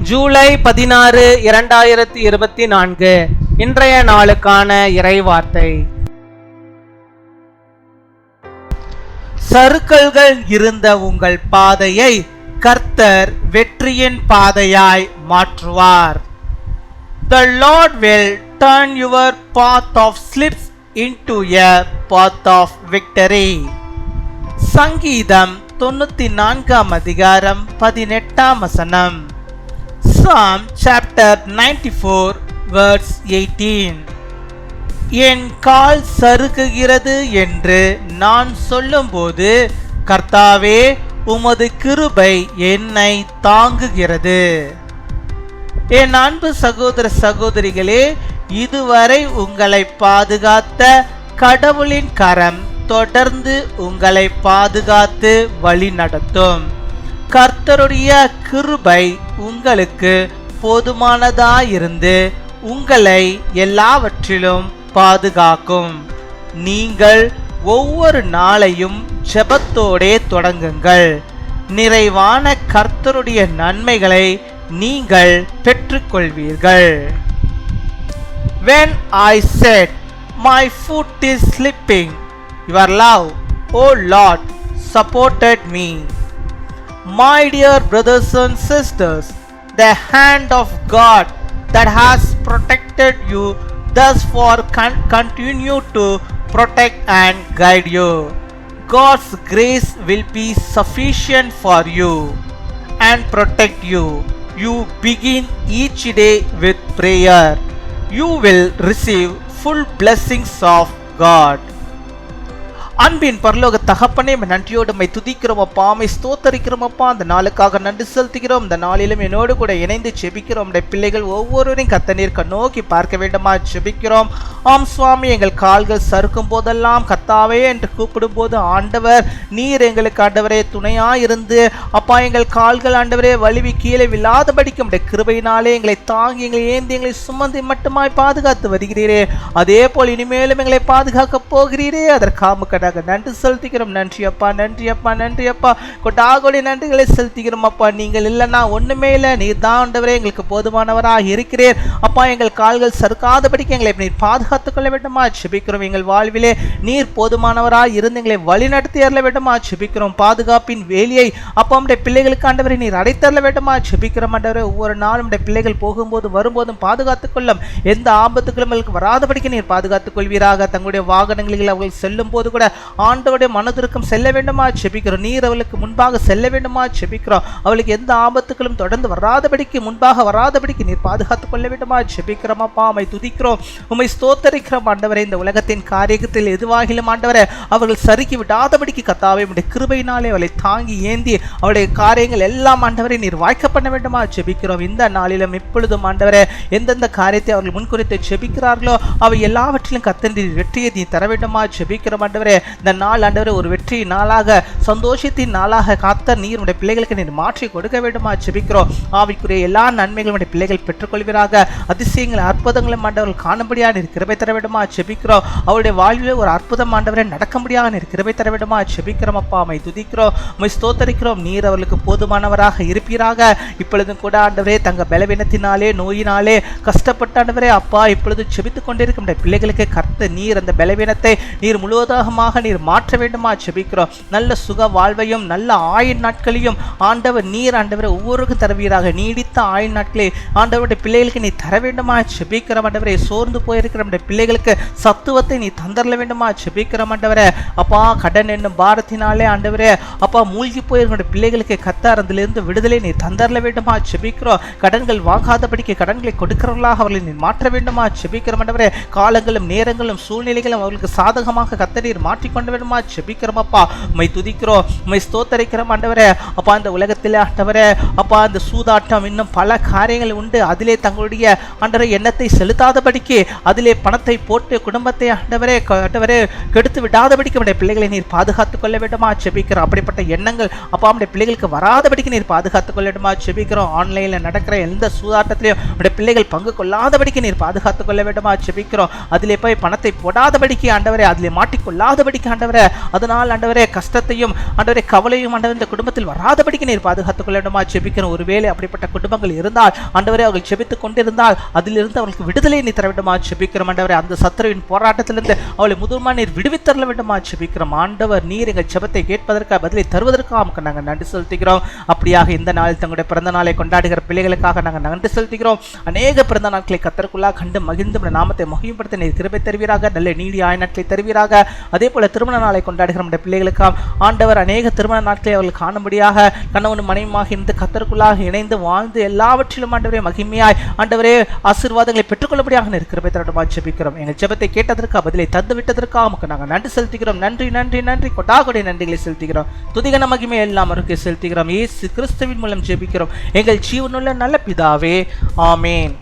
ஜூலை 16, 2024 இன்றைய நாளுக்கான இறைவார்த்தை. சறுக்கல்கள் இருந்த உங்கள் பாதையை கர்த்தர் வெற்றியின் பாதையாய் மாற்றுவார். The Lord will turn your path of slips into a path of victory. சங்கீதம் 94 அதிகாரம் 18 வசனம். Psalm chapter 94 verse 18. என் கால் சறுக்குகிறது என்று நான் சொல்லும்போது கர்த்தாவே உமது கிருபை என்னை தாங்குகிறது. என் அன்பு சகோதர சகோதரிகளே, இதுவரை உங்களை பாதுகாத்த கடவுளின் கரம் தொடர்ந்து உங்களை பாதுகாத்து வழி நடத்தும். கர்த்தருடைய கிருபை உங்களுக்கு போதுமானதாயிருந்து உங்களை எல்லாவற்றிலும் பாதுகாக்கும். நீங்கள் ஒவ்வொரு நாளையும் ஜெபத்தோடே தொடங்குங்கள். நிறைவான கர்த்தருடைய நன்மைகளை நீங்கள் பெற்றுக்கொள்வீர்கள். When I said, my foot is slipping, your love, O Lord, supported me. My dear brothers and sisters, the hand of God that has protected you thus far continue to protect and guide you. God's grace will be sufficient for you and protect you. You begin each day with prayer. You will receive full blessings of God. அன்பின் பரலோக தகப்பனே, நன்றியோடு my துதிக்கிறோம் அப்பா, my ஸ்தோத்தரிக்கிறோம் அப்பா. அந்த நாளுக்காக நன்றி செலுத்துகிறோம். இந்த நாளிலும் என்னோடு கூட இணைந்து செபிக்கிறோம். நம்முடைய பிள்ளைகள் ஒவ்வொருவரையும் கர்த்தர் நோக்கி பார்க்க வேண்டுமா செபிக்கிறோம். ஆம் சுவாமி, எங்கள் கால்கள் சறுக்கும் போதெல்லாம் கர்த்தாவே என்று கூப்பிடும் போது ஆண்டவர் நீர் எங்களுக்கு ஆண்டவரே துணையாயிருந்து அப்பா எங்கள் கால்கள் ஆண்டவரே வலிவி கீழே விழாதபடிக்கு நம்முடைய கிருபையினாலே எங்களை தாங்கி எங்களை ஏந்தி எங்களை சுமந்து மட்டுமாய் பாதுகாத்து வருகிறீரே. அதே போல் இனிமேலும் எங்களை பாதுகாக்க போகிறீரே. அதற்காக நன்றி செலுத்துகிறோம். நன்றி அப்பா, நன்றி அப்பா, நன்றி அப்பா. கொட்டாகோடி நன்றிகளை செலுத்துகிறோம் அப்பா. நீங்கள் இல்லைன்னா ஒண்ணுமே இல்லை. நீர் தான் ஆண்டவரே எங்களுக்கு போதுமானவராக இருக்கிறீர் அப்பா. எங்கள் கால்கள் சறுக்காதபடிக்கு எங்களை நீர் பாதுகாத்துக் கொள்ள வேண்டுமா செபிக்கிறோம். எங்கள் வாழ்விலே நீர் போதுமானவராக இருந்து எங்களை வழி நடத்தி அருள வேண்டுமா செபிக்கிறோம். பாதுகாப்பின் வேலியை அப்பா நம்முடைய பிள்ளைகளுக்கு ஆண்டவரை நீர் அடைத்தரல வேண்டுமா செபிக்கிறோம். ஆண்டவரே ஒவ்வொரு நாளும் நம்முடைய பிள்ளைகள் போகும்போது வரும்போதும் பாதுகாத்துக் கொள்ளும். எந்த ஆபத்துக்களும் வராதபடிக்கு நீர் பாதுகாத்துக் கொள்வீராக. தங்களுடைய வாகனங்களில் அவர்கள் செல்லும் போது கூட ஆண்டவருடைய மனதிற்கும் செல்ல வேண்டுமா செபிக்கிறோம். நீர் அவளுக்கு முன்பாக செல்ல வேண்டுமா செபிக்கிறோம். அவளுக்கு எந்த ஆபத்துக்களும் தொடர்ந்து வராதபடிக்கு முன்பாக வராதபடிக்கு நீர் பாதுகாத்துக் கொள்ள வேண்டுமா செபிக்கிறோம் அப்பா. உம்மை துதிக்கிறோம், உம்மை ஸ்தோத்தரிக்கிறோம் ஆண்டவரே. இந்த உலகத்தின் காரியத்தில் எதுவாகிலும் ஆண்டவரே அவர்கள் சறுக்கி விடாதபடிக்கு கர்த்தாவே உம்முடைய கிருபையினாலே அவளை தாங்கி ஏந்தி அவளுடைய காரியங்கள் எல்லாம் ஆண்டவரை நீர் வாய்க்க பண்ண வேண்டுமா செபிக்கிறோம். இந்த நாளிலும் இப்பொழுதும் ஆண்டவரே எந்தெந்த காரியத்தை அவர்கள் முன்குறித்து செபிக்கிறார்களோ அவை எல்லாவற்றிலும் கர்த்தர் வெற்றியை நீ தர வேண்டுமா செபிக்கிறோம் ஆண்டவரே. இந்த நாள் ஆண்டவரே ஒரு வெற்றி நாளாக சந்தோஷத்தின் நாளாக கர்த்தர் நீர் உடைய பிள்ளைகளுக்கு நீர் மாற்றி கொடுக்க வேண்டுமா செபிக்கிறோம். ஆவிக்குரிய எல்லா நன்மைகளும் உடைய பிள்ளைகள் பெற்றுக்கொள்வீராக. அதிசயங்கள் அற்புதங்களும் ஆண்டவர்கள் காணும்படியாக நீர் கிருபை தர வேண்டுமா செபிக்கிறோம். அவருடைய வாழ்வில் ஒரு அற்புதம் ஆண்டவரை நடக்கும்படியாக நீர் கிருபை தர வேண்டுமா செபிக்கிறோம் அப்பா. உம்மை துதிக்கிறோம், உம்மை ஸ்தோத்தரிக்கிறோம். நீர் அவர்களுக்கு போதுமானவராக இருப்பீராக. இப்பொழுதும் கூட ஆண்டவரே தங்க பலவீனத்தினாலே நோயினாலே கஷ்டப்பட்ட ஆண்டவரே அப்பா இப்பொழுது செபித்துக் கொண்டிருக்கும் பிள்ளைகளுக்கு கர்த்தர் நீர் அந்த பலவீனத்தை நீர் முழுவதாக நீர் மாற்ற வேண்டுமா செபிக்கிறோம். நல்ல சுக வாழ்வையும் நல்ல ஆயுள் நாட்களையும் ஆண்டவர் நீர் ஆண்டவரை ஒவ்வொருக்கும் தருவீராக. நீடித்த ஆயுள் நாட்களே ஆண்டவருடைய பிள்ளைகளுக்கு நீ தர வேண்டுமா செபிக்கிறோம் ஆண்டவரே. சோர்ந்து போயிருக்கிற பிள்ளைகளுக்கு சத்துவத்தை நீ தந்தரல வேண்டுமா செபிக்கிறோம் ஆண்டவரே அப்பா. கடன் என்னும் பாரத்தினாலே ஆண்டவரே அப்பா மூழ்கி போயிருக்கிற பிள்ளைகளுக்கு கர்த்தர் அதிலிருந்து விடுதலை நீ தந்தரல வேண்டுமா செபிக்கிறோம். கடன்கள் வாங்காதபடிக்கு கடன்களை கொடுக்கிறவர்களாக அவர்களை நீ மாற்ற வேண்டுமா செபிக்கிறோம் ஆண்டவரே. காலங்களும் நேரங்களும் சூழ்நிலைகளும் அவர்களுக்கு சாதகமாக கர்த்தர் நீர் மாற்றிக்கொண்டு வேண்டுமா செபிக்கிறோம் அப்பா. உம்மை துதிக்கிறோம், உம்மை ஸ்தோத்தரிக்கிறோம் ஆண்டவரே அப்பா. இந்த உலகத்திலே ஆண்டவரே அப்பா இந்த சூதாட்டம் இன்னும் பல காரியங்கள் உண்டு. அதிலே தங்களுடைய ஆண்டவரே எண்ணத்தை செலுத்தாதபடிக்கு அதிலே பணத்தை போட்டு குடும்பத்தை ஆண்டவரே கெடுத்து விடாதபடிக்கு நம்முடைய பிள்ளைகளை நீர் பாதுகாத்துக் கொள்ள வேண்டுமா செபிக்கிறோம். அப்படிப்பட்ட எண்ணங்கள் அப்பா நம்முடைய பிள்ளைகளுக்கு வராதபடிக்கு நீர் பாதுகாத்துக் கொள்ள வேண்டுமா செபிக்கிறோம். ஆன்லைன்ல நடக்கிற எந்த சூதாட்டத்திலையும் நம்முடைய பிள்ளைகள் பங்கு கொள்ளாதபடிக்கு நீர் பாதுகாத்துக் கொள்ள வேண்டுமா செபிக்கிறோம். அதிலே போய் பணத்தை போடாதபடிக்கு ஆண்டவரே அதிலே மாட்டிக்கொள்ளாதபடி இல்லாதபடிக்கு ஆண்டவரே, அதனால் ஆண்டவரே கஷ்டத்தையும் ஆண்டவரே கவலையும் ஆண்டவரே இந்த குடும்பத்தில் வராதபடிக்கு நீர் பாதுகாத்துக் கொள்ளணுமா ஜெபிக்கிறோம். ஒருவேளை அப்படிப்பட்ட குடும்பங்கள் இருந்தால் ஆண்டவரே, அவர்கள் ஜெபித்துக் கொண்டிருந்தால் அதிலிருந்து அவர்களுக்கு விடுதலை நீ தர வேண்டுமா ஜெபிக்கிறோம். ஆண்டவரே, அந்த சத்துருவின் போராட்டத்திலிருந்து அவளை முதுமா நீர் விடுவித்தரல வேண்டுமா ஜெபிக்கிறோம். ஆண்டவர், நீர் எங்கள் ஜெபத்தை கேட்பதற்காக பதிலை தருவதற்காக நாங்கள் நன்றி செலுத்துகிறோம். அப்படியாக இந்த நாளில் தங்களுடைய பிறந்த நாளை கொண்டாடுகிற பிள்ளைகளுக்காக நாங்கள் நன்றி செலுத்துகிறோம். அநேக பிறந்த நாட்களை கர்த்தருக்குள்ளாக கண்டு மகிழ்ந்து நாமத்தை மகிமைப்படுத்த நீர் கிருபை தருவீராக, நல்ல நீடிய ஆயுள் நாட்களை தருவீராக. அதே போல திருமண நாளை கொண்டாடுகிற நம்முடைய பிள்ளைகளுக்காக ஆண்டவர் அநேக திருமண நாட்களை அவர்கள் காணும்படியாக கணவன் மனைவியாக இருந்து கர்த்தருக்குள்ளாக இணைந்து வாழ்ந்து எல்லாவற்றிலும் ஆண்டவரே மகிமையாய் ஆண்டவரே ஆசீர்வாதங்களை பெற்றுக்கொள்ளபடியாக நீர் கிருபை தரட்டுமா ஜெபிக்கிறோம். எங்கள் ஜெபத்தை கேட்டதற்காக பதிலை தந்து விட்டதற்காக நமக்கு நாங்கள் நன்றி செலுத்துகிறோம். நன்றி நன்றி நன்றி கொடாகொடை நன்றிகளை செலுத்துகிறோம். துதிகன மகிமை எல்லாம் அவருக்கு செலுத்துகிறோம். இயேசு கிறிஸ்துவின் மூலம் ஜெபிக்கிறோம் எங்கள் ஜீவனுள்ள நல்ல பிதாவே, ஆமேன்.